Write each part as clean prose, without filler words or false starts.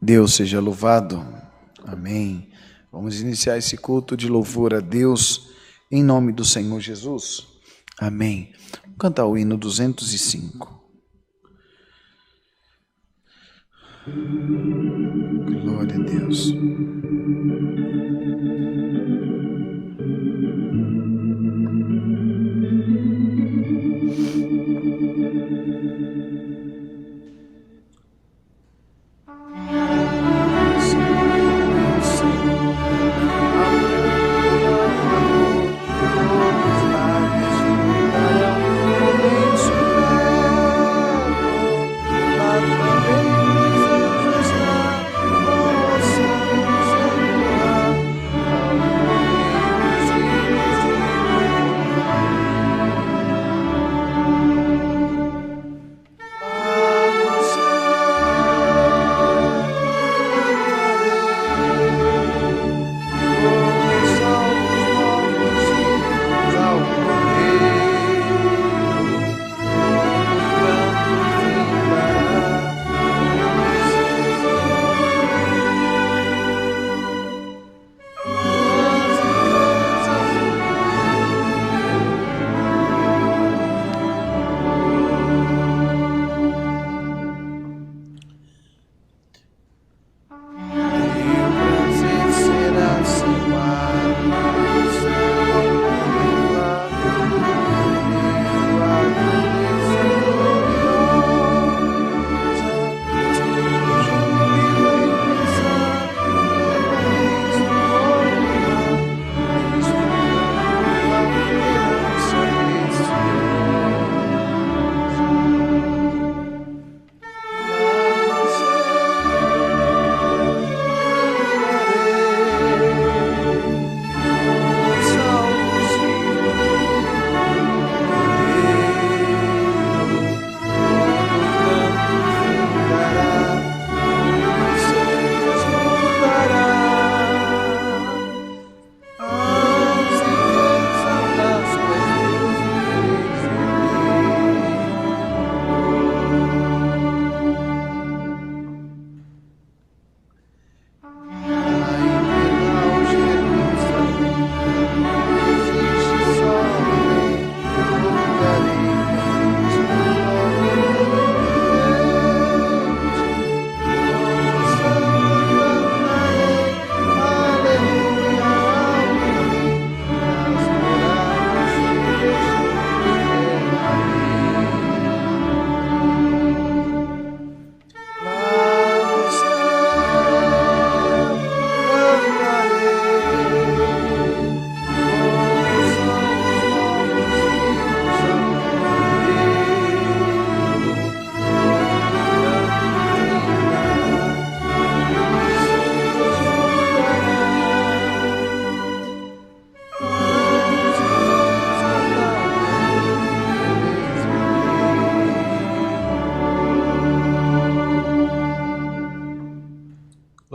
Deus seja louvado. Amém. Vamos iniciar esse culto de louvor a Deus em nome do Senhor Jesus. Amém. Vou cantar o hino 205. Glória a Deus.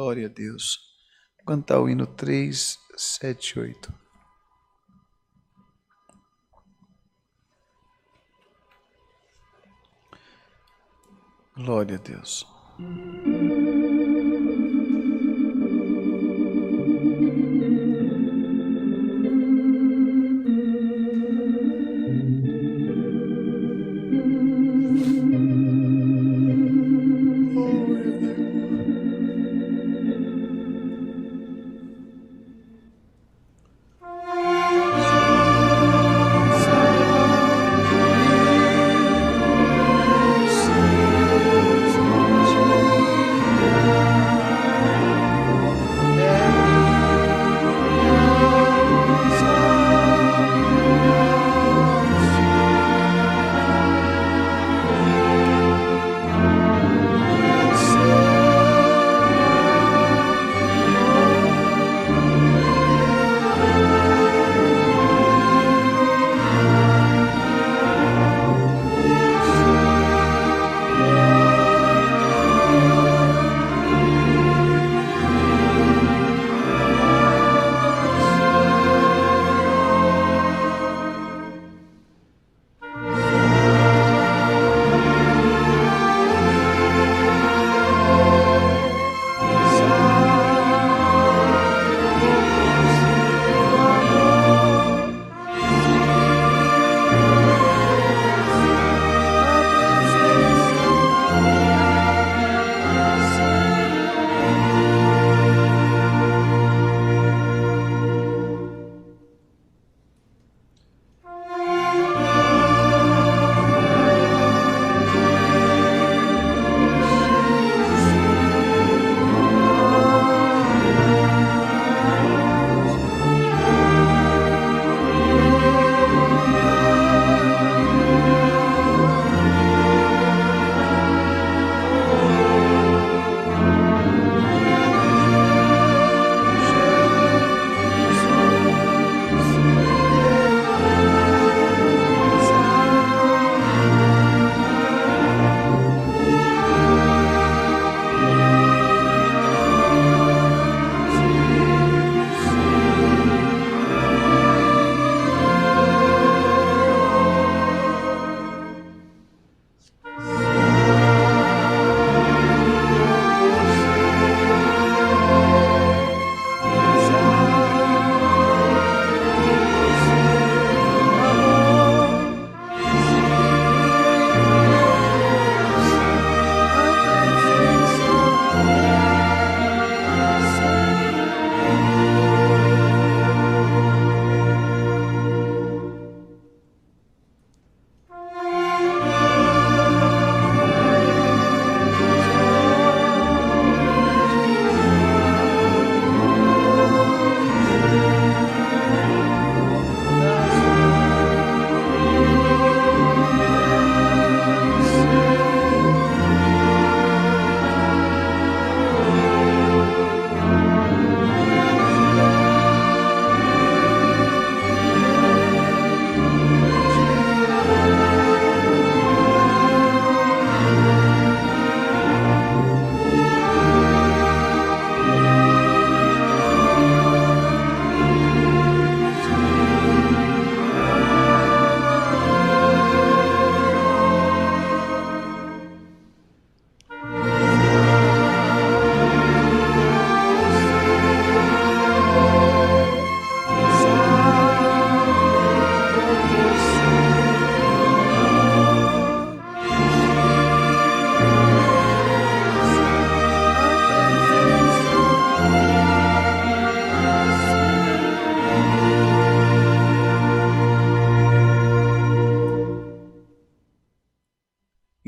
Glória a Deus. Vou cantar o hino 378. Glória a Deus.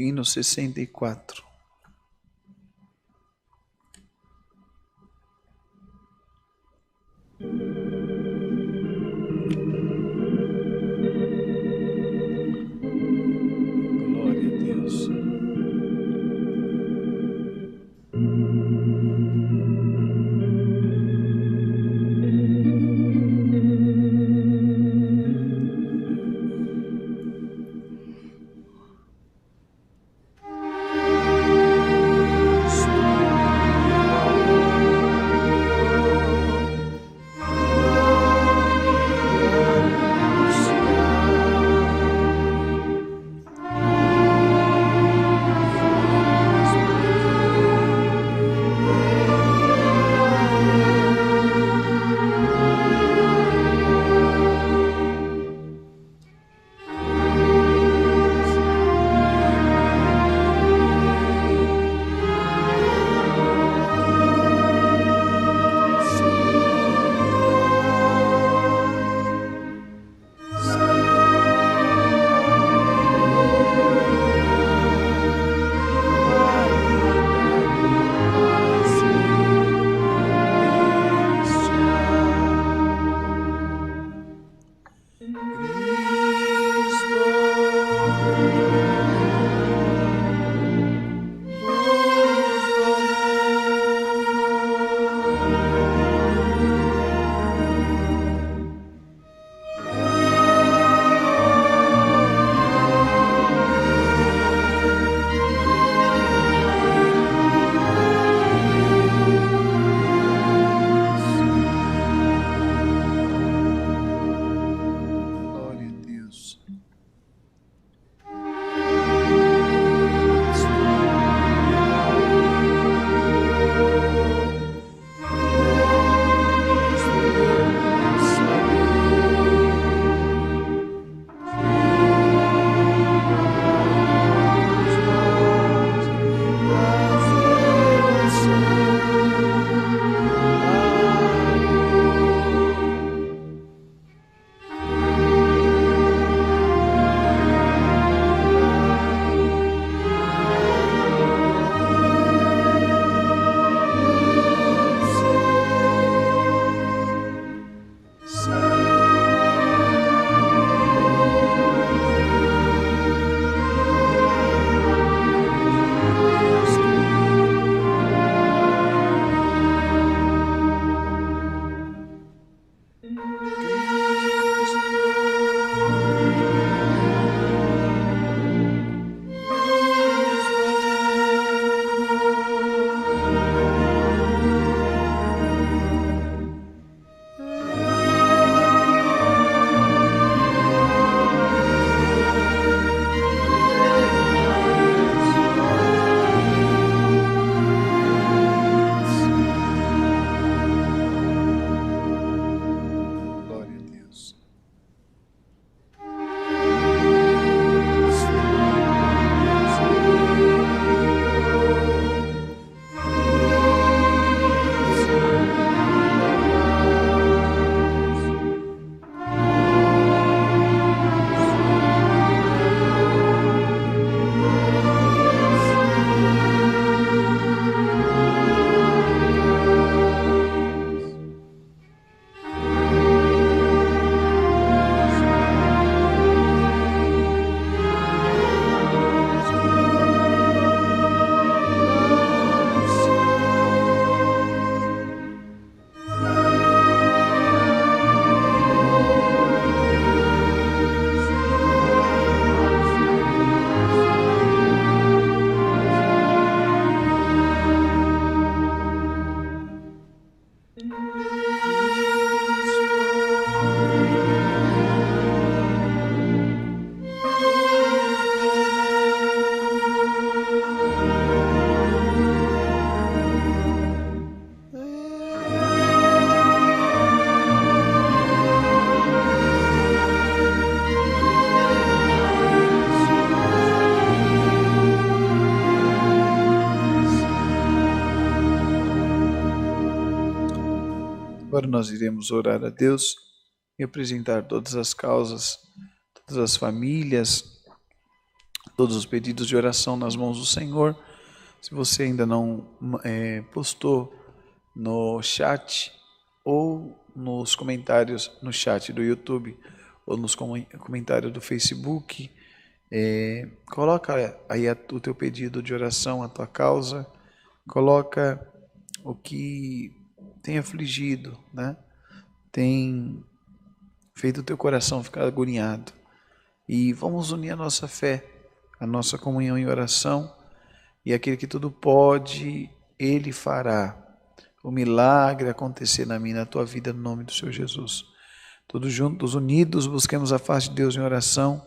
hino 64. Glória a Deus. Agora nós iremos orar a Deus e apresentar todas as causas, todas as famílias, todos os pedidos de oração nas mãos do Senhor. Se você ainda não postou no chat ou nos comentários no chat do YouTube ou nos comentários do Facebook, coloca aí o teu pedido de oração, a tua causa, coloca o que tem afligido, né? Tem feito o teu coração ficar agoniado. E vamos unir a nossa fé, a nossa comunhão em oração, e aquele que tudo pode, Ele fará o milagre acontecer na minha e na tua vida, no nome do Senhor Jesus. Todos juntos, unidos, busquemos a face de Deus em oração,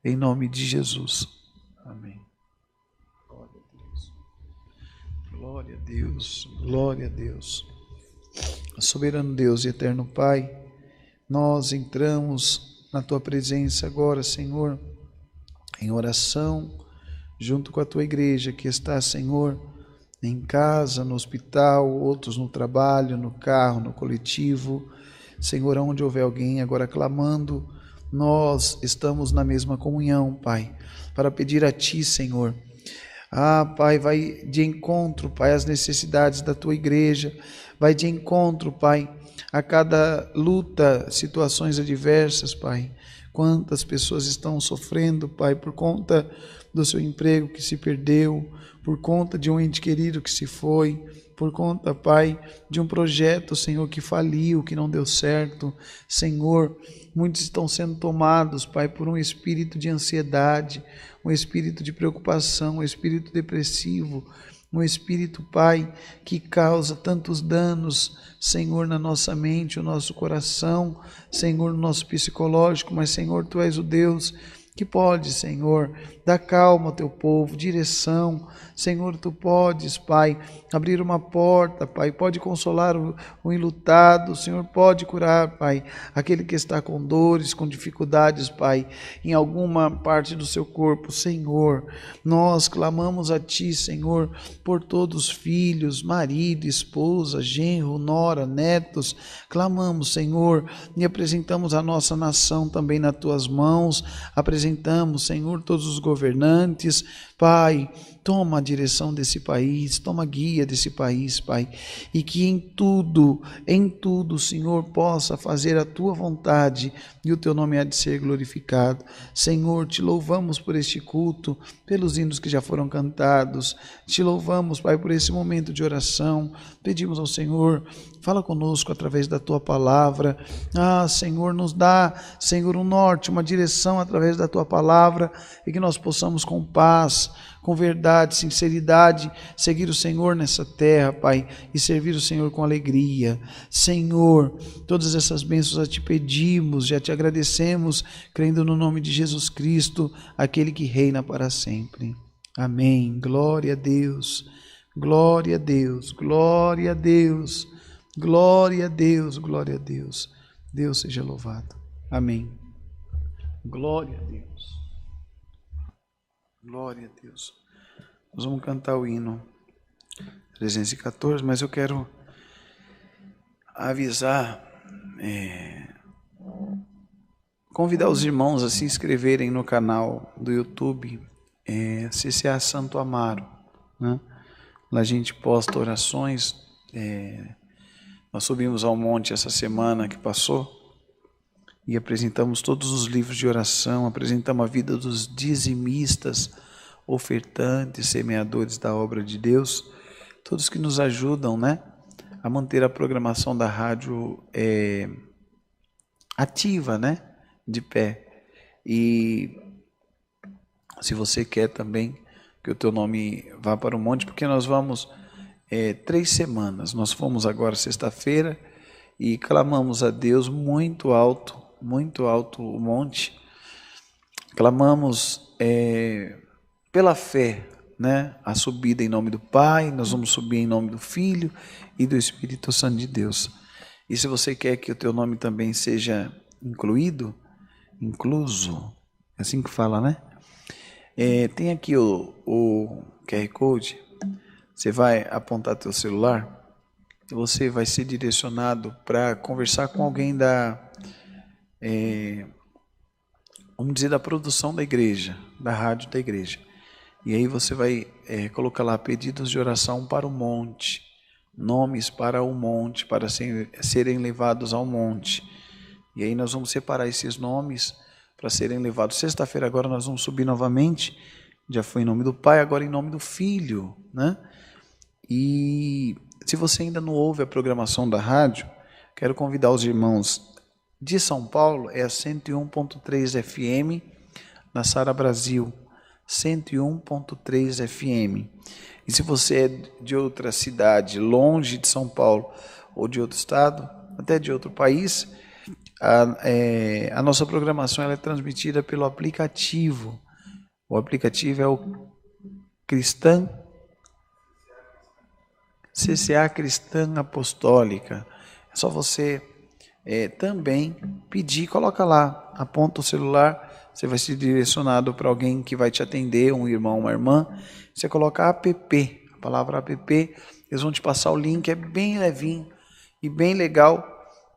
em nome de Jesus. Amém. Glória a Deus, glória a Deus. Soberano Deus e eterno Pai, nós entramos na tua presença agora, Senhor, em oração, junto com a tua igreja que está, Senhor, em casa, no hospital, outros no trabalho, no carro, no coletivo. Senhor, onde houver alguém agora clamando, nós estamos na mesma comunhão, Pai, para pedir a Ti, Senhor. Pai, vai de encontro, Pai, às necessidades da tua igreja, vai de encontro, Pai, a cada luta, situações adversas, Pai. Quantas pessoas estão sofrendo, Pai, por conta do seu emprego que se perdeu, por conta de um ente querido que se foi, por conta, Pai, de um projeto, Senhor, que faliu, que não deu certo. Senhor, muitos estão sendo tomados, Pai, por um espírito de ansiedade, um espírito de preocupação, um espírito depressivo, um espírito, Pai, que causa tantos danos, Senhor, na nossa mente, no nosso coração, Senhor, no nosso psicológico, mas, Senhor, Tu és o Deus que pode, Senhor, dar calma ao teu povo, direção. Senhor, tu podes, Pai, abrir uma porta, Pai, pode consolar o enlutado. O Senhor pode curar, Pai, aquele que está com dores, com dificuldades, Pai, em alguma parte do seu corpo. Senhor, nós clamamos a Ti, Senhor, por todos os filhos, marido, esposa, genro, nora, netos. Clamamos, Senhor, e apresentamos a nossa nação também nas Tuas mãos. Apresentamos, Senhor, todos os governantes. Pai, toma a direção desse país, toma a guia desse país, Pai, e que em tudo, o Senhor possa fazer a Tua vontade e o Teu nome há de ser glorificado. Senhor, Te louvamos por este culto, pelos hinos que já foram cantados, Te louvamos, Pai, por esse momento de oração. Pedimos ao Senhor, fala conosco através da Tua palavra. Senhor, nos dá, Senhor, um norte, uma direção através da Tua palavra, e que nós possamos com paz, com verdade, sinceridade, seguir o Senhor nessa terra, Pai, e servir o Senhor com alegria. Senhor, todas essas bênçãos a Te pedimos, já Te agradecemos, crendo no nome de Jesus Cristo, aquele que reina para sempre. Amém. Glória a Deus, glória a Deus, glória a Deus, glória a Deus, glória a Deus. Deus seja louvado. Amém. Glória a Deus. Glória a Deus. Nós vamos cantar o hino 314, mas eu quero avisar, convidar os irmãos a se inscreverem no canal do YouTube, CCA Santo Amaro, né? Lá a gente posta orações. Nós subimos ao monte essa semana que passou e apresentamos todos os livros de oração, apresentamos a vida dos dizimistas, ofertantes, semeadores da obra de Deus, todos que nos ajudam, né, a manter a programação da rádio ativa, né, de pé. E se você quer também que o teu nome vá para o monte, porque nós vamos 3 semanas, nós fomos agora sexta-feira e clamamos a Deus muito alto o monte, clamamos pela fé, né, a subida em nome do Pai. Nós vamos subir em nome do Filho e do Espírito Santo de Deus. E se você quer que o teu nome também seja incluso, é assim que fala, né? Tem aqui o QR Code, você vai apontar teu celular e você vai ser direcionado para conversar com alguém vamos dizer, da produção da igreja, da rádio da igreja. E aí você vai colocar lá pedidos de oração para o monte, nomes para o monte, para serem levados ao monte. E aí nós vamos separar esses nomes para serem levados. Sexta-feira agora nós vamos subir novamente, já foi em nome do Pai, agora em nome do Filho, né? E se você ainda não ouve a programação da rádio, quero convidar os irmãos de São Paulo, é a 101.3 FM, na Sara Brasil, 101.3 FM. E se você é de outra cidade, longe de São Paulo, ou de outro estado, até de outro país, a nossa programação ela é transmitida pelo aplicativo. O aplicativo é o CCA Cristã Apostólica. É só você também pedir, coloca lá, aponta o celular, você vai ser direcionado para alguém que vai te atender, um irmão, uma irmã. Você coloca app, a palavra app, eles vão te passar o link, é bem levinho e bem legal,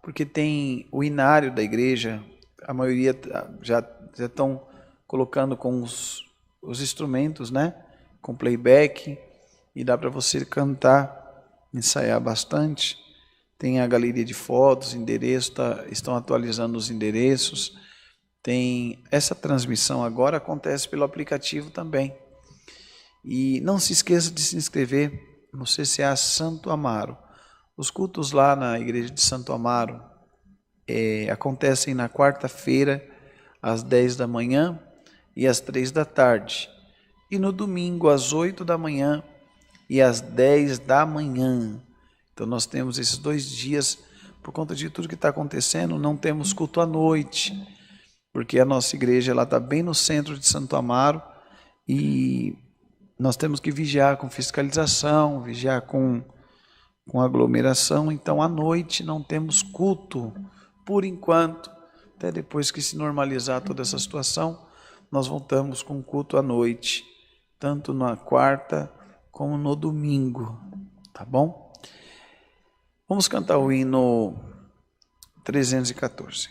porque tem o inário da igreja, a maioria já estão colocando com os instrumentos, né? Com playback, e dá para você cantar, ensaiar bastante. Tem a galeria de fotos, endereço, estão atualizando os endereços. Tem essa transmissão agora acontece pelo aplicativo também. E não se esqueça de se inscrever no CCA Santo Amaro. Os cultos lá na igreja de Santo Amaro acontecem na quarta-feira, às 10 da manhã e às 3 da tarde. E no domingo, às 8 da manhã e às 10 da manhã. Então nós temos esses 2 dias, por conta de tudo que está acontecendo, não temos culto à noite, porque a nossa igreja está bem no centro de Santo Amaro e nós temos que vigiar com fiscalização, vigiar com aglomeração. Então à noite não temos culto, por enquanto, até depois que se normalizar toda essa situação, nós voltamos com culto à noite, tanto na quarta como no domingo, tá bom? Vamos cantar o hino 314.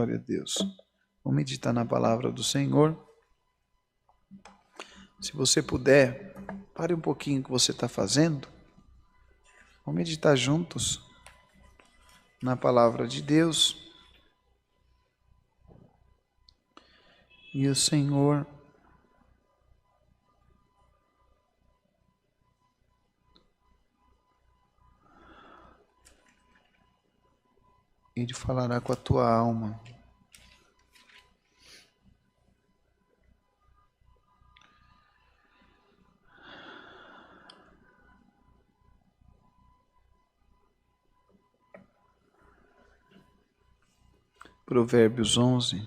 Glória a Deus. Vamos meditar na palavra do Senhor. Se você puder, pare um pouquinho o que você está fazendo. Vamos meditar juntos na palavra de Deus. E o Senhor Ele falará com a tua alma. Provérbios 11,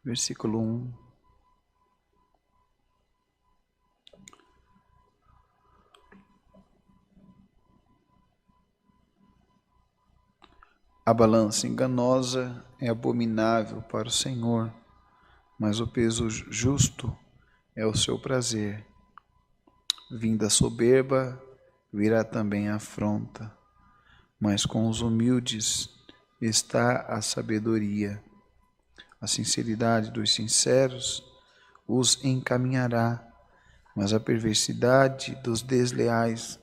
versículo 1. A balança enganosa é abominável para o Senhor, mas o peso justo é o seu prazer. Vinda a soberba, virá também a afronta, mas com os humildes está a sabedoria. A sinceridade dos sinceros os encaminhará, mas a perversidade dos desleais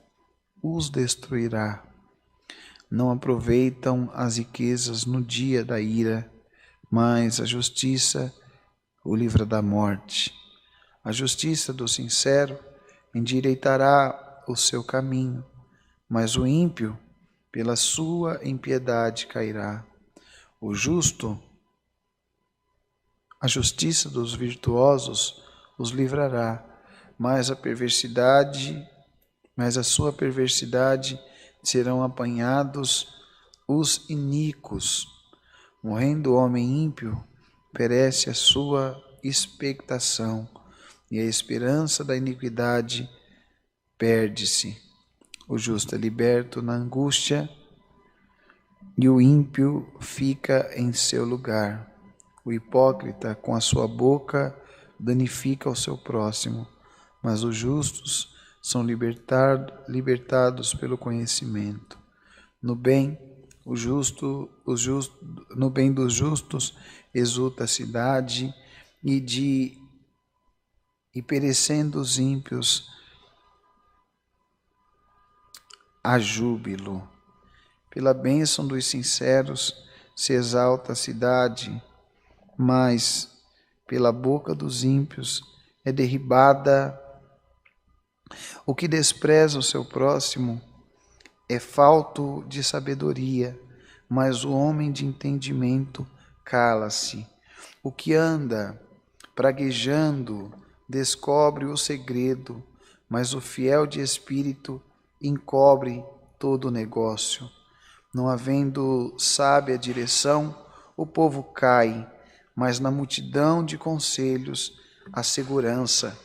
os destruirá. Não aproveitam as riquezas no dia da ira, mas a justiça o livra da morte. A justiça do sincero endireitará o seu caminho, mas o ímpio, pela sua impiedade, cairá. O justo, a justiça dos virtuosos os livrará, mas a sua perversidade serão apanhados os iníquos. Morrendo o homem ímpio, perece a sua expectação, e a esperança da iniquidade perde-se. O justo é liberto na angústia, e o ímpio fica em seu lugar. O hipócrita, com a sua boca, danifica o seu próximo, mas os justos são libertados pelo conhecimento. No bem dos justos exulta a cidade, e perecendo os ímpios, há júbilo. Pela bênção dos sinceros se exalta a cidade, mas pela boca dos ímpios é derribada. O que despreza o seu próximo é falto de sabedoria, mas o homem de entendimento cala-se. O que anda praguejando descobre o segredo, mas o fiel de espírito encobre todo o negócio. Não havendo sábia direção, o povo cai, mas na multidão de conselhos há segurança.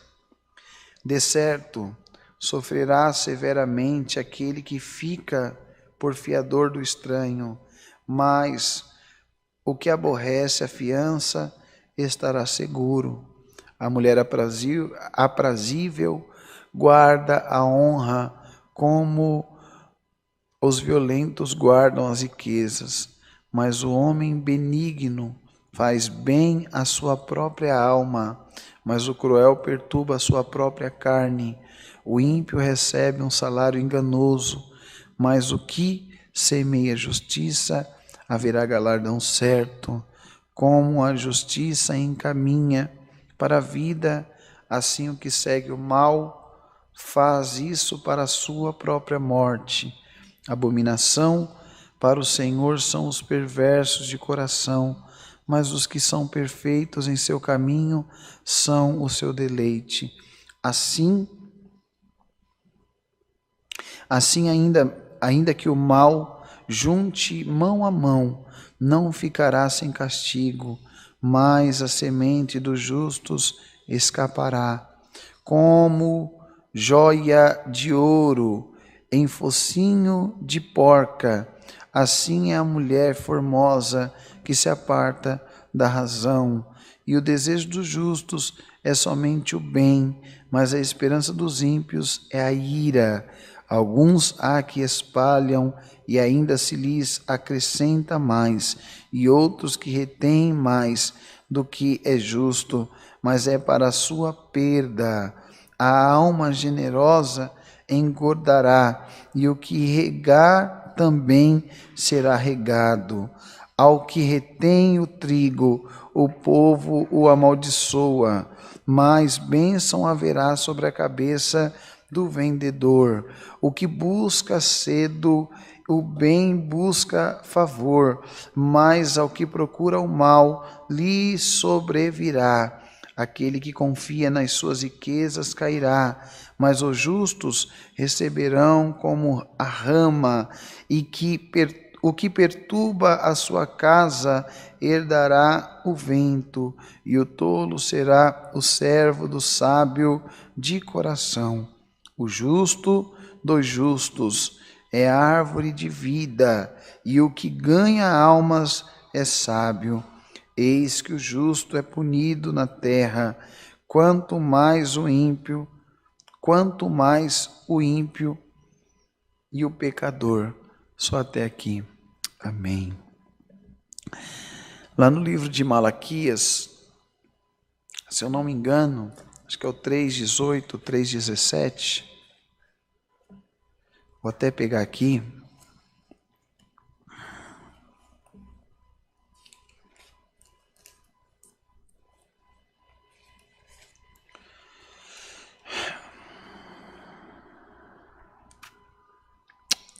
De certo, sofrerá severamente aquele que fica por fiador do estranho, mas o que aborrece a fiança estará seguro. A mulher aprazível guarda a honra, como os violentos guardam as riquezas, mas o homem benigno faz bem à sua própria alma, mas o cruel perturba a sua própria carne. O ímpio recebe um salário enganoso, mas o que semeia justiça haverá galardão certo. Como a justiça encaminha para a vida, assim o que segue o mal faz isso para a sua própria morte. Abominação para o Senhor são os perversos de coração, mas os que são perfeitos em seu caminho são o seu deleite. Assim ainda que o mal junte mão a mão, não ficará sem castigo, mas a semente dos justos escapará. Como joia de ouro em focinho de porca, assim é a mulher formosa que se aparta da razão. E o desejo dos justos é somente o bem, mas a esperança dos ímpios é a ira. Alguns há que espalham e ainda se lhes acrescenta mais, e outros que retêm mais do que é justo, mas é para a sua perda. A alma generosa engordará, e o que regar também será regado. Ao que retém o trigo, o povo o amaldiçoa, mas bênção haverá sobre a cabeça do vendedor. O que busca cedo, o bem busca favor, mas ao que procura o mal, lhe sobrevirá. Aquele que confia nas suas riquezas cairá, mas os justos receberão como a rama, e o que perturba a sua casa herdará o vento, e o tolo será o servo do sábio de coração. O justo dos justos é árvore de vida, e o que ganha almas é sábio. Eis que o justo é punido na terra, quanto mais o ímpio e o pecador. Só até aqui. Amém. Lá no livro de Malaquias, se eu não me engano, acho que é o 3:18, 3:17. Vou até pegar aqui.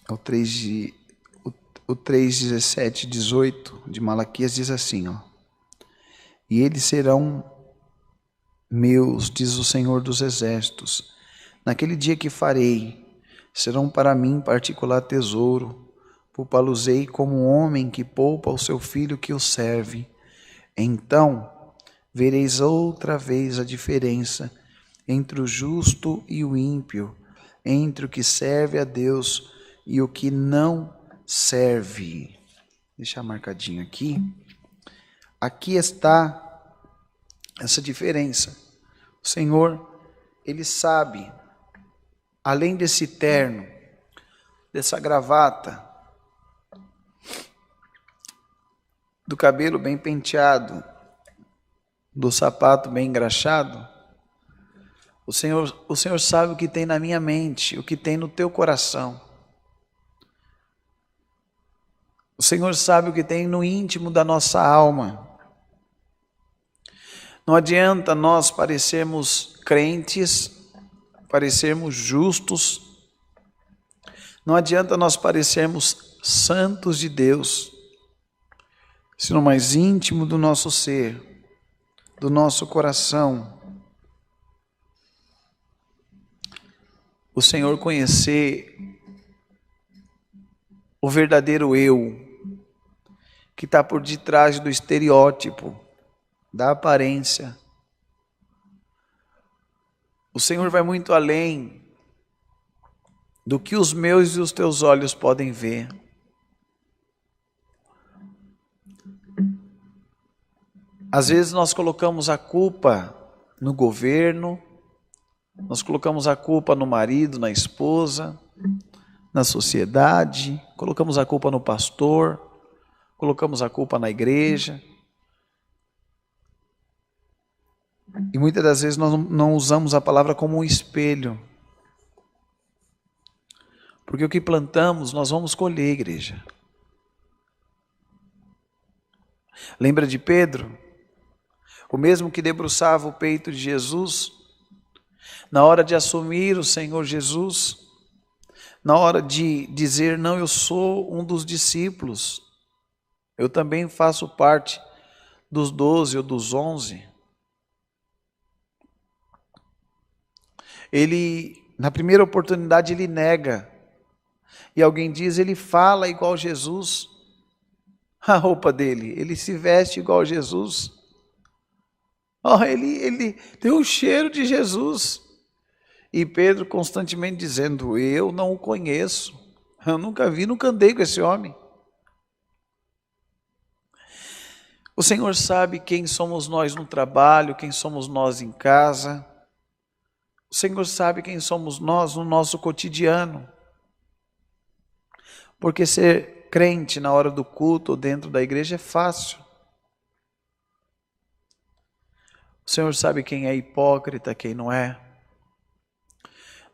O 3:17, 18 de Malaquias diz assim, ó: E eles serão meus, diz o Senhor dos Exércitos, naquele dia que farei, serão para mim particular tesouro, poupá-los-ei como um homem que poupa o seu filho que o serve. Então vereis outra vez a diferença entre o justo e o ímpio, entre o que serve a Deus e o que não serve. Deixa marcadinho aqui. Aqui está essa diferença. O Senhor, Ele sabe, além desse terno, dessa gravata, do cabelo bem penteado, do sapato bem engraxado, o Senhor sabe o que tem na minha mente, o que tem no teu coração. O Senhor sabe o que tem no íntimo da nossa alma. Não adianta nós parecermos crentes, parecermos justos, não adianta nós parecermos santos de Deus, se no mais íntimo do nosso ser, do nosso coração, o Senhor conhecer o verdadeiro eu, que está por detrás do estereótipo, da aparência. O Senhor vai muito além do que os meus e os teus olhos podem ver. Às vezes nós colocamos a culpa no governo, nós colocamos a culpa no marido, na esposa, na sociedade, colocamos a culpa no pastor, colocamos a culpa na igreja. E muitas das vezes nós não usamos a palavra como um espelho. Porque o que plantamos, nós vamos colher, igreja. Lembra de Pedro? O mesmo que debruçava o peito de Jesus, na hora de assumir o Senhor Jesus, na hora de dizer, não, eu sou um dos discípulos, eu também faço parte dos 12 ou dos 11. Ele, na primeira oportunidade, ele nega. E alguém diz, ele fala igual Jesus. A roupa dele, ele se veste igual Jesus. Ele tem o cheiro de Jesus. E Pedro constantemente dizendo, eu não o conheço. Eu nunca vi, nunca andei com esse homem. O Senhor sabe quem somos nós no trabalho, quem somos nós em casa. O Senhor sabe quem somos nós no nosso cotidiano. Porque ser crente na hora do culto ou dentro da igreja é fácil. O Senhor sabe quem é hipócrita, quem não é.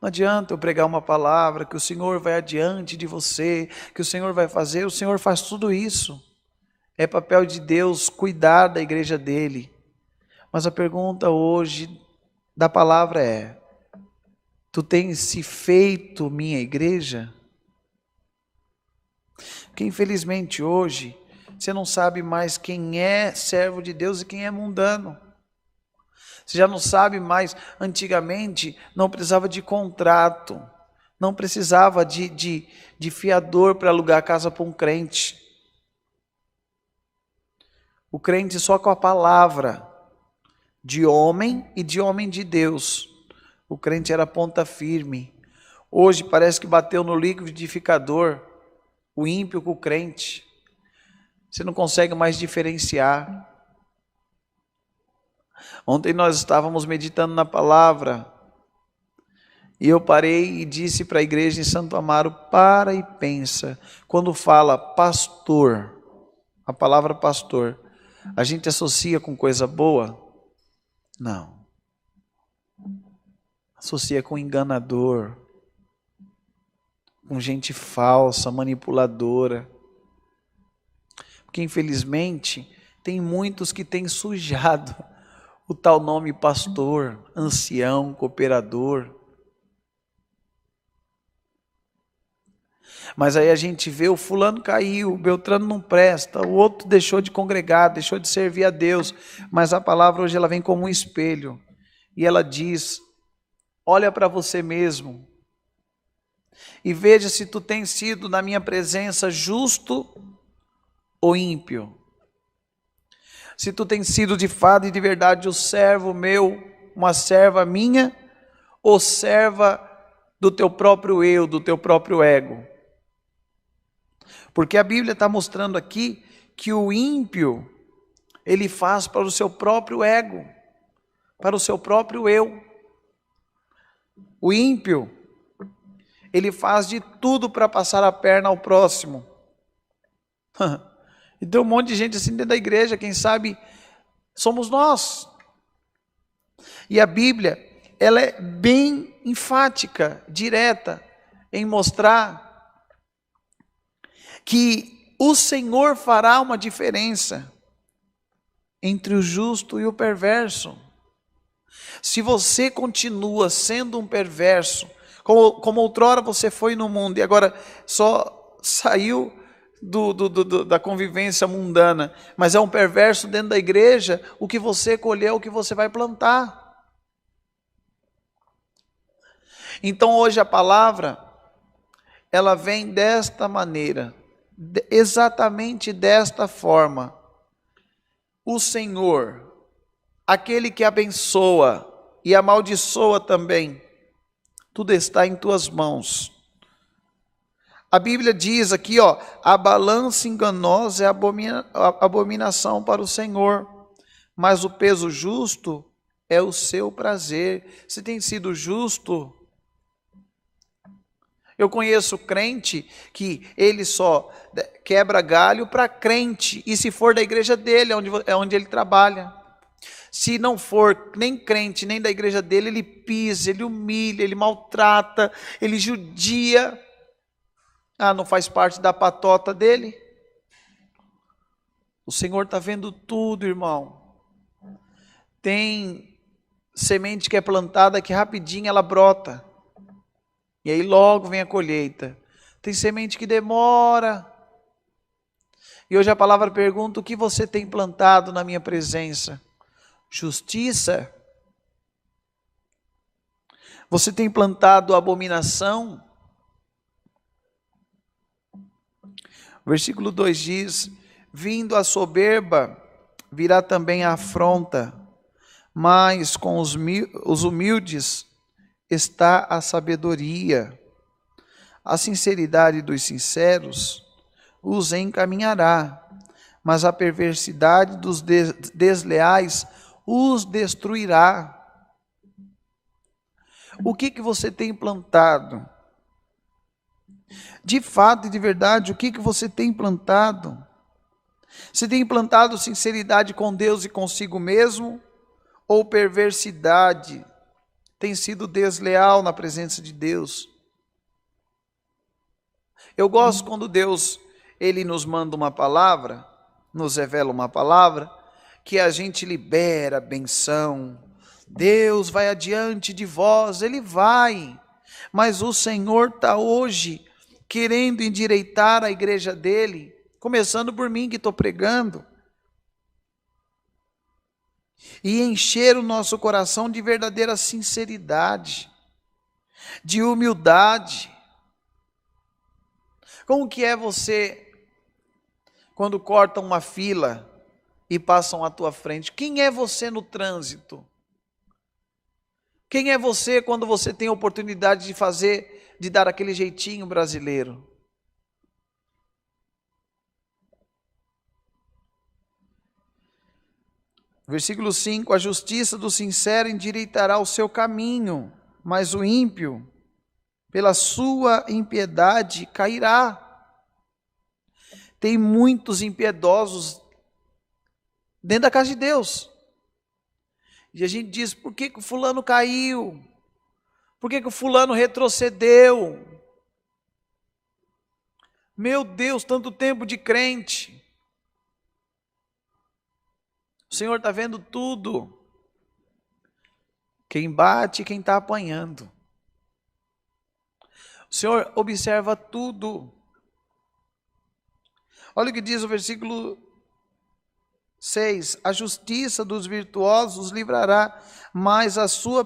Não adianta eu pregar uma palavra que o Senhor vai adiante de você, que o Senhor vai fazer, o Senhor faz tudo isso. É papel de Deus cuidar da igreja dele. Mas a pergunta hoje da palavra é: tu tens se feito minha igreja? Porque infelizmente hoje você não sabe mais quem é servo de Deus e quem é mundano. Você já não sabe mais. Antigamente não precisava de contrato, não precisava de fiador para alugar casa para um crente. O crente só com a palavra de homem e de homem de Deus. O crente era ponta firme. Hoje parece que bateu no liquidificador o ímpio com o crente. Você não consegue mais diferenciar. Ontem nós estávamos meditando na palavra e eu parei e disse para a igreja em Santo Amaro: para e pensa. Quando fala pastor, a palavra pastor, a gente associa com coisa boa? Não. Associa com enganador, com gente falsa, manipuladora. Porque infelizmente tem muitos que têm sujado o tal nome pastor, ancião, cooperador. Mas aí a gente vê o fulano caiu, o Beltrano não presta, o outro deixou de congregar, deixou de servir a Deus. Mas a palavra hoje ela vem como um espelho. E ela diz: olha para você mesmo e veja se tu tens sido na minha presença justo ou ímpio. Se tu tens sido de fato e de verdade o servo meu, uma serva minha, ou serva do teu próprio eu, do teu próprio ego. Porque a Bíblia está mostrando aqui que o ímpio, ele faz para o seu próprio ego, para o seu próprio eu. O ímpio, ele faz de tudo para passar a perna ao próximo. E tem um monte de gente assim dentro da igreja, quem sabe somos nós. E a Bíblia, ela é bem enfática, direta, em mostrar que o Senhor fará uma diferença entre o justo e o perverso. Se você continua sendo um perverso, como outrora você foi no mundo e agora só saiu da convivência mundana, mas é um perverso dentro da igreja, o que você colher é o que você vai plantar. Então hoje a palavra, ela vem desta maneira, exatamente desta forma. O Senhor, aquele que abençoa e amaldiçoa também, tudo está em tuas mãos. A Bíblia diz aqui, a balança enganosa é abominação para o Senhor, mas o peso justo é o seu prazer. Se tem sido justo, eu conheço crente que ele só quebra galho para crente, e se for da igreja dele, é onde ele trabalha. Se não for nem crente, nem da igreja dele, ele pisa, ele humilha, ele maltrata, ele judia. Não faz parte da patota dele? O Senhor está vendo tudo, irmão. Tem semente que é plantada que rapidinho ela brota. E aí logo vem a colheita. Tem semente que demora. E hoje a palavra pergunta: o que você tem plantado na minha presença? Justiça? Você tem plantado abominação? Versículo 2 diz: vindo a soberba, virá também a afronta, mas com os humildes está a sabedoria. A sinceridade dos sinceros os encaminhará, mas a perversidade dos desleais os destruirá. O que você tem plantado? De fato e de verdade, o que você tem plantado? Você tem plantado sinceridade com Deus e consigo mesmo? Ou perversidade? Tem sido desleal na presença de Deus? Eu gosto quando Deus, Ele nos manda uma palavra, nos revela uma palavra, que a gente libera a benção. Deus vai adiante de vós, Ele vai. Mas o Senhor está hoje querendo endireitar a igreja dEle, começando por mim que estou pregando, e encher o nosso coração de verdadeira sinceridade, de humildade. Como que é você quando cortam uma fila e passam à tua frente? Quem é você no trânsito? Quem é você quando você tem a oportunidade de dar aquele jeitinho brasileiro? Versículo 5, a justiça do sincero endireitará o seu caminho, mas o ímpio, pela sua impiedade, cairá. Tem muitos impiedosos dentro da casa de Deus. E a gente diz, por que o fulano caiu? Por que o fulano retrocedeu? Meu Deus, tanto tempo de crente. O Senhor está vendo tudo. Quem bate, quem está apanhando. O Senhor observa tudo. Olha o que diz o versículo 6. A justiça dos virtuosos livrará, mas na sua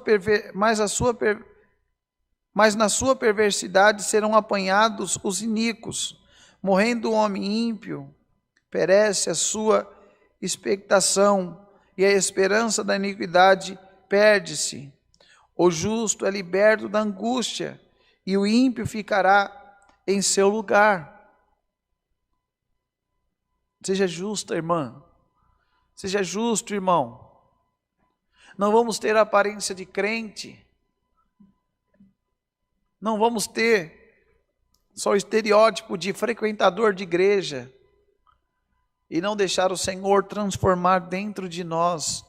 perversidade serão apanhados os iníquos. Morrendo o homem ímpio, perece a sua expectação, e a esperança da iniquidade perde-se. O justo é liberto da angústia, e o ímpio ficará em seu lugar. Seja justa, irmã. Seja justo, irmão. Não vamos ter a aparência de crente. Não vamos ter só o estereótipo de frequentador de igreja. E não deixar o Senhor transformar dentro de nós.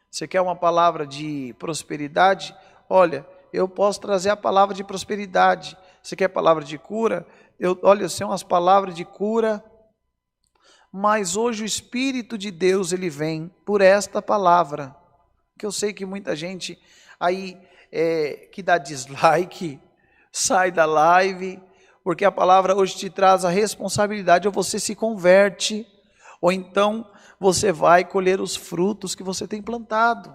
Você quer uma palavra de prosperidade? Olha, eu posso trazer a palavra de prosperidade. Você quer palavra de cura? Eu sei umas palavras de cura. Mas hoje o Espírito de Deus, ele vem por esta palavra. Que eu sei que muita gente aí que dá dislike, sai da live, porque a palavra hoje te traz a responsabilidade, ou você se converte, ou então você vai colher os frutos que você tem plantado.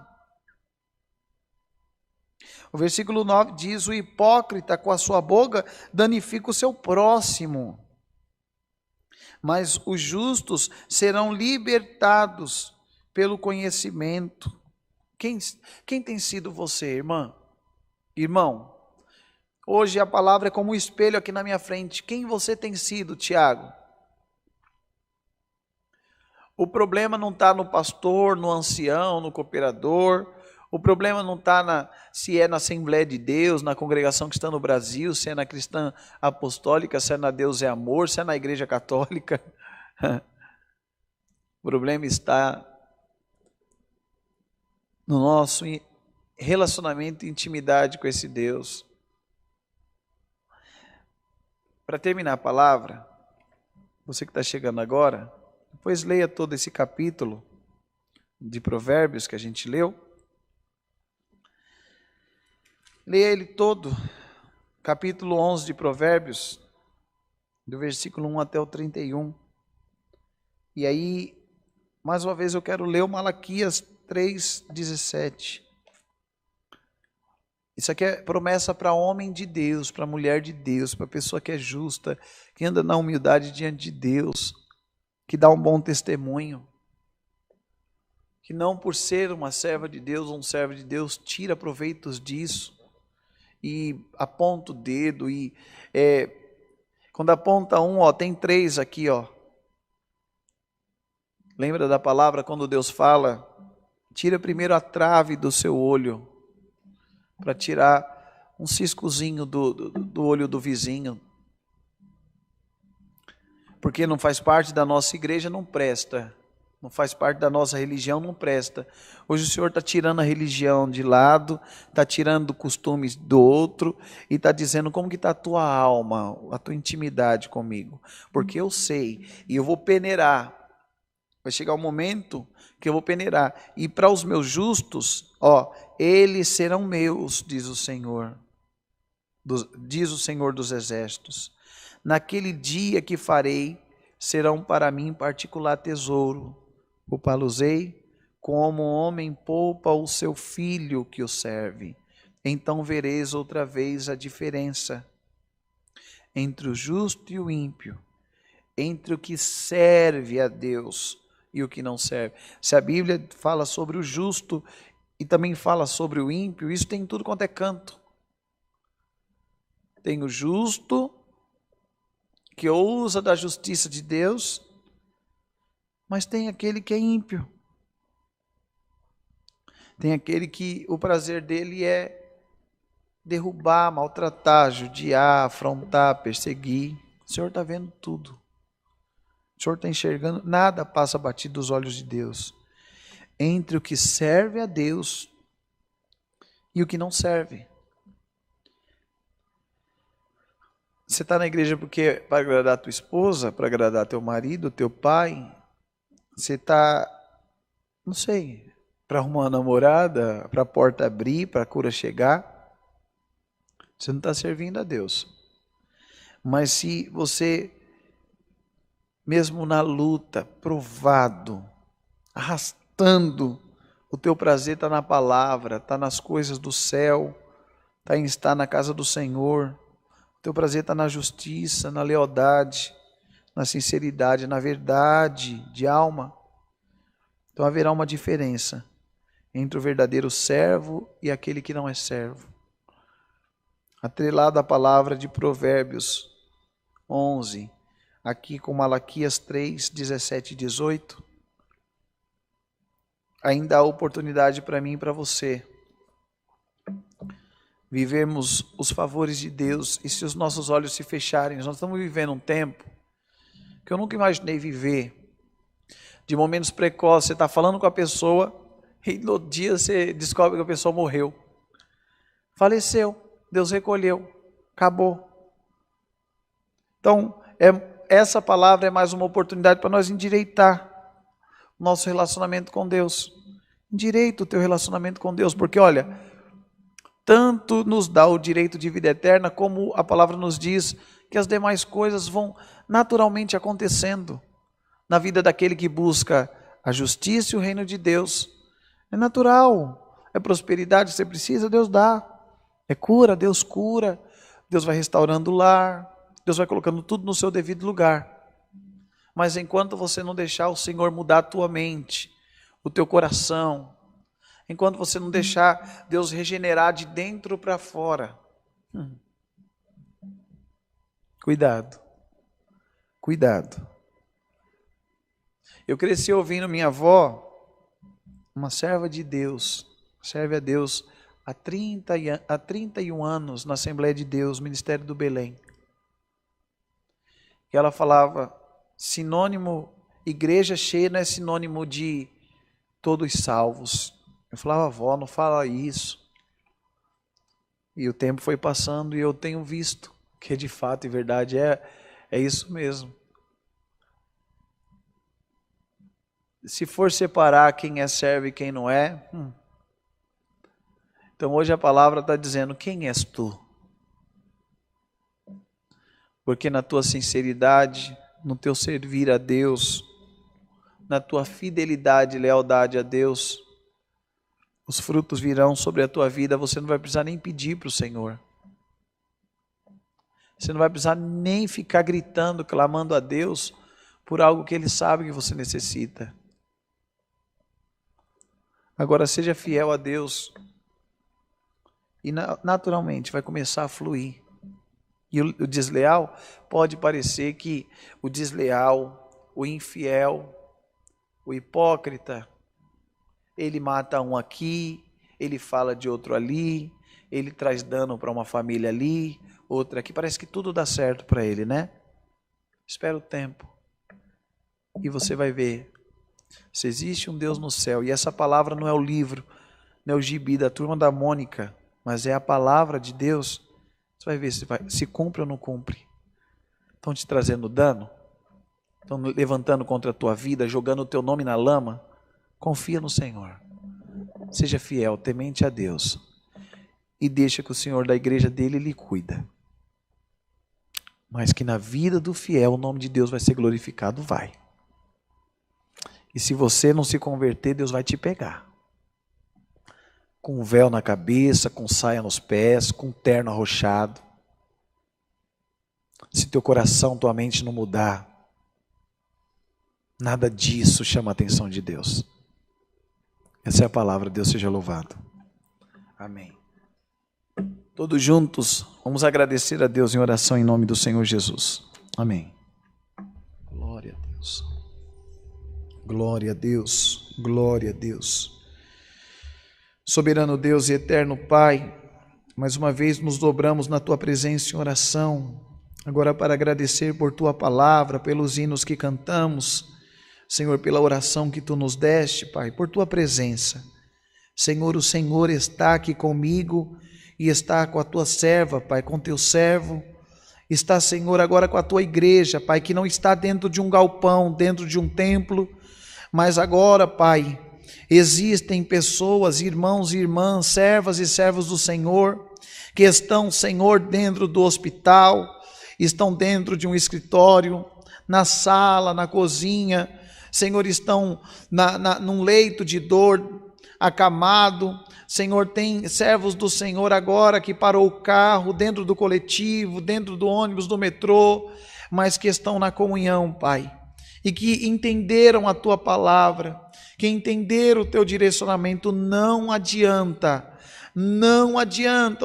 O versículo 9 diz, o hipócrita com a sua boca danifica o seu próximo, mas os justos serão libertados pelo conhecimento. Quem tem sido você, irmã? Irmão, hoje a palavra é como um espelho aqui na minha frente. Quem você tem sido, Tiago? O problema não está no pastor, no ancião, no cooperador. O problema não está se é na Assembleia de Deus, na congregação cristã no Brasil, se é na cristã apostólica, se é na Deus é Amor, se é na Igreja Católica. O problema está no nosso relacionamento e intimidade com esse Deus. Para terminar a palavra, você que está chegando agora, depois leia todo esse capítulo de Provérbios que a gente leu. Leia ele todo, capítulo 11 de Provérbios, do versículo 1 até o 31. E aí, mais uma vez eu quero ler o Malaquias 3:17. Isso aqui é promessa para homem de Deus, para mulher de Deus, para pessoa que é justa, que anda na humildade diante de Deus, que dá um bom testemunho, que não por ser uma serva de Deus ou um servo de Deus tira proveitos disso e aponta o dedo e quando aponta um, tem três aqui, Lembra da palavra quando Deus fala, tira primeiro a trave do seu olho, para tirar um ciscozinho do olho do vizinho. Porque não faz parte da nossa igreja, não presta. Não faz parte da nossa religião, não presta. Hoje o Senhor está tirando a religião de lado, está tirando costumes do outro e está dizendo como que está a tua alma, a tua intimidade comigo. Porque eu sei e eu vou peneirar. Vai chegar um momento que eu vou peneirar. E para os meus justos, eles serão meus, diz o Senhor. Diz o Senhor dos Exércitos. Naquele dia que farei, serão para mim particular tesouro. Poupá-los-ei como um homem poupa o seu filho que o serve. Então vereis outra vez a diferença entre o justo e o ímpio, entre o que serve a Deus e o que não serve. Se a Bíblia fala sobre o justo e também fala sobre o ímpio, isso tem tudo quanto é canto. Tem o justo que usa da justiça de Deus, mas tem aquele que é ímpio. Tem aquele que o prazer dele é derrubar, maltratar, judiar, afrontar, perseguir. O Senhor está vendo tudo. O Senhor está enxergando, nada passa batido dos olhos de Deus. Entre o que serve a Deus e o que não serve. Você está na igreja porque para agradar a tua esposa, para agradar teu marido, teu pai. Você está, não sei, para arrumar uma namorada, para a porta abrir, para a cura chegar. Você não está servindo a Deus. Mas se você, mesmo na luta, provado, arrastando, o teu prazer está na palavra, está nas coisas do céu, está em estar na casa do Senhor. O teu prazer está na justiça, na lealdade, na sinceridade, na verdade de alma. Então haverá uma diferença entre o verdadeiro servo e aquele que não é servo. Atrelado à palavra de Provérbios 11, aqui com Malaquias 3, 17 e 18, ainda há oportunidade para mim e para você vivemos os favores de Deus. E se os nossos olhos se fecharem, nós estamos vivendo um tempo que eu nunca imaginei viver, de momentos precoces. Você está falando com a pessoa e no dia você descobre que a pessoa morreu, faleceu, Deus recolheu, acabou. Então, essa palavra é mais uma oportunidade para nós endireitar o nosso relacionamento com Deus. Endireita o teu relacionamento com Deus, porque olha, tanto nos dá o direito de vida eterna, como a palavra nos diz que as demais coisas vão naturalmente acontecendo na vida daquele que busca a justiça e o reino de Deus. É natural, é prosperidade que você precisa, Deus dá. É cura, Deus cura, Deus vai restaurando o lar, Deus vai colocando tudo no seu devido lugar. Mas enquanto você não deixar o Senhor mudar a tua mente, o teu coração, enquanto você não deixar Deus regenerar de dentro para fora, cuidado, cuidado. Eu cresci ouvindo minha avó, uma serva de Deus, serve a Deus há 31 anos na Assembleia de Deus, Ministério do Belém. E ela falava, sinônimo, igreja cheia não é sinônimo de todos salvos. Eu falava, avó, não fala isso. E o tempo foi passando e eu tenho visto que de fato e verdade é isso mesmo. Se for separar quem é servo e quem não é, então hoje a palavra está dizendo, quem és tu? Porque na tua sinceridade, no teu servir a Deus, na tua fidelidade e lealdade a Deus, os frutos virão sobre a tua vida, você não vai precisar nem pedir para o Senhor. Você não vai precisar nem ficar gritando, clamando a Deus por algo que Ele sabe que você necessita. Agora seja fiel a Deus e naturalmente vai começar a fluir. E o desleal, pode parecer que o desleal, o infiel, o hipócrita, ele mata um aqui, ele fala de outro ali, ele traz dano para uma família ali, outra aqui, parece que tudo dá certo para ele, né? Espera o tempo e você vai ver se existe um Deus no céu. E essa palavra não é o livro, não é o gibi da Turma da Mônica, mas é a palavra de Deus. Você vai ver se cumpre ou não cumpre. Estão te trazendo dano? Estão levantando contra a tua vida, jogando o teu nome na lama? Confia no Senhor. Seja fiel, temente a Deus. E deixa que o Senhor da igreja dele lhe cuida. Mas que na vida do fiel o nome de Deus vai ser glorificado, vai. E se você não se converter, Deus vai te pegar. Com um véu na cabeça, com saia nos pés, com um terno arrochado. Se teu coração, tua mente não mudar, nada disso chama a atenção de Deus. Essa é a palavra, Deus seja louvado. Amém. Todos juntos, vamos agradecer a Deus em oração em nome do Senhor Jesus. Amém. Glória a Deus. Glória a Deus. Glória a Deus. Soberano Deus e eterno Pai, mais uma vez nos dobramos na Tua presença em oração, agora para agradecer por Tua palavra, pelos hinos que cantamos, Senhor, pela oração que Tu nos deste, Pai, por Tua presença. Senhor, o Senhor está aqui comigo e está com a Tua serva, Pai, com Teu servo. Está, Senhor, agora com a Tua igreja, Pai, que não está dentro de um galpão, dentro de um templo, mas agora, Pai, existem pessoas, irmãos e irmãs, servas e servos do Senhor, que estão, Senhor, dentro do hospital, estão dentro de um escritório, na sala, na cozinha, Senhor, estão num leito de dor, acamado. Senhor, tem servos do Senhor agora que parou o carro, dentro do coletivo, dentro do ônibus, do metrô, mas que estão na comunhão, Pai, e que entenderam a Tua palavra, que entenderam o Teu direcionamento. Não adianta,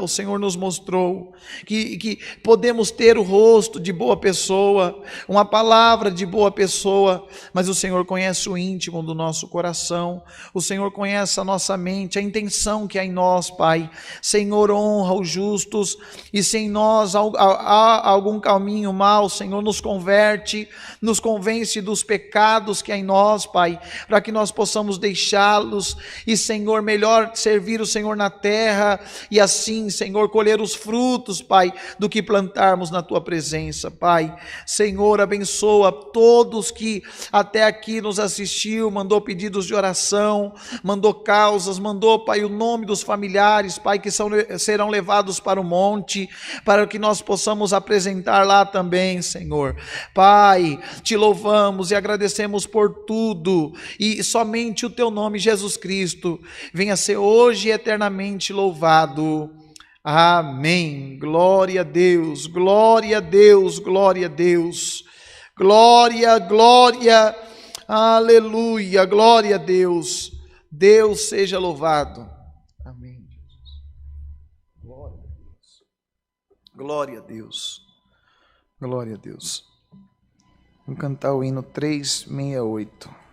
o Senhor nos mostrou que podemos ter o rosto de boa pessoa, uma palavra de boa pessoa, mas o Senhor conhece o íntimo do nosso coração, o Senhor conhece a nossa mente, a intenção que há em nós, Pai. Senhor, honra os justos, e se em nós há algum caminho mau, Senhor, nos converte, nos convence dos pecados que há em nós, Pai, para que nós possamos deixá-los e, Senhor, melhor servir o Senhor na terra, e assim, Senhor, colher os frutos, Pai, do que plantarmos na Tua presença, Pai. Senhor, abençoa todos que até aqui nos assistiu, mandou pedidos de oração, mandou causas, mandou, Pai, o nome dos familiares, Pai, que serão levados para o monte, para que nós possamos apresentar lá também, Senhor. Pai, Te louvamos e agradecemos por tudo, e somente o Teu nome, Jesus Cristo, venha ser hoje e eternamente louvado. Amém. Glória a Deus, glória a Deus, glória a Deus. Glória, glória, aleluia, glória a Deus. Deus seja louvado. Amém. Glória a Deus. Glória a Deus. Glória a Deus. Vamos cantar o hino 368.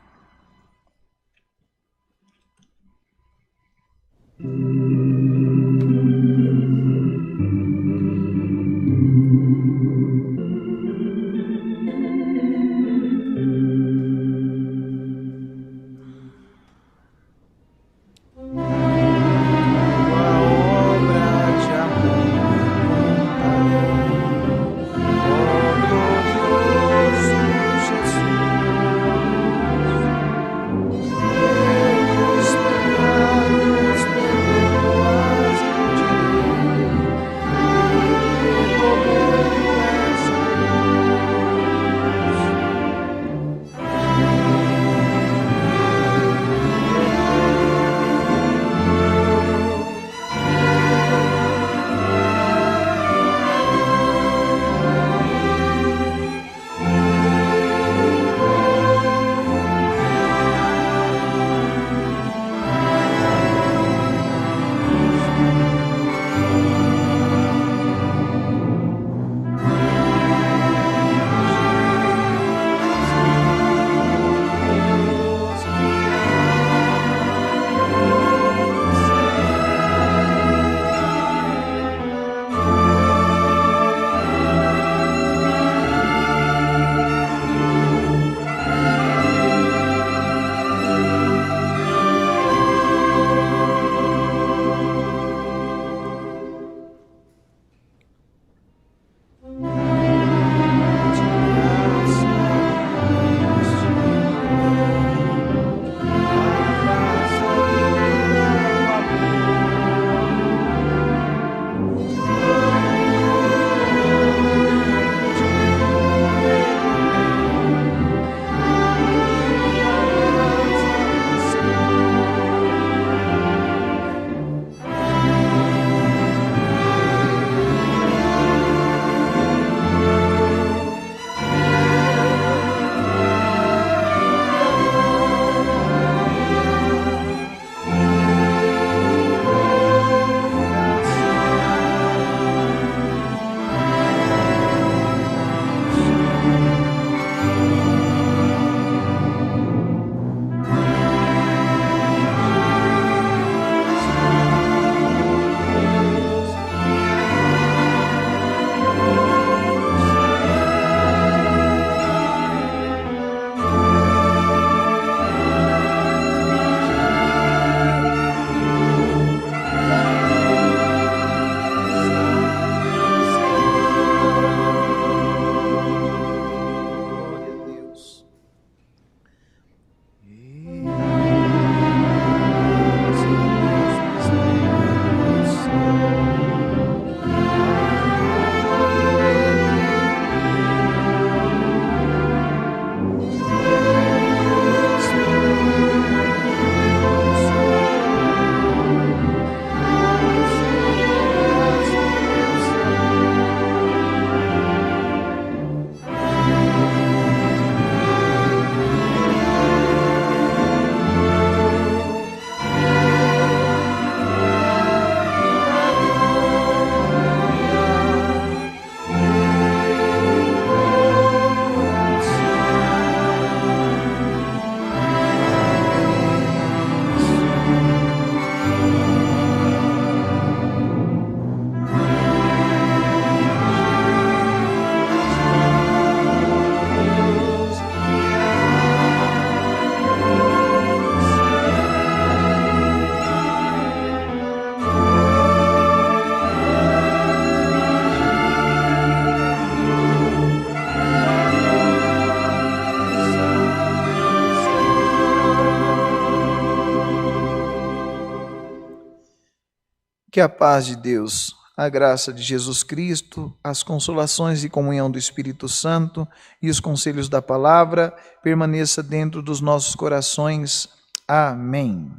Que a paz de Deus, a graça de Jesus Cristo, as consolações e comunhão do Espírito Santo e os conselhos da palavra permaneça dentro dos nossos corações. Amém.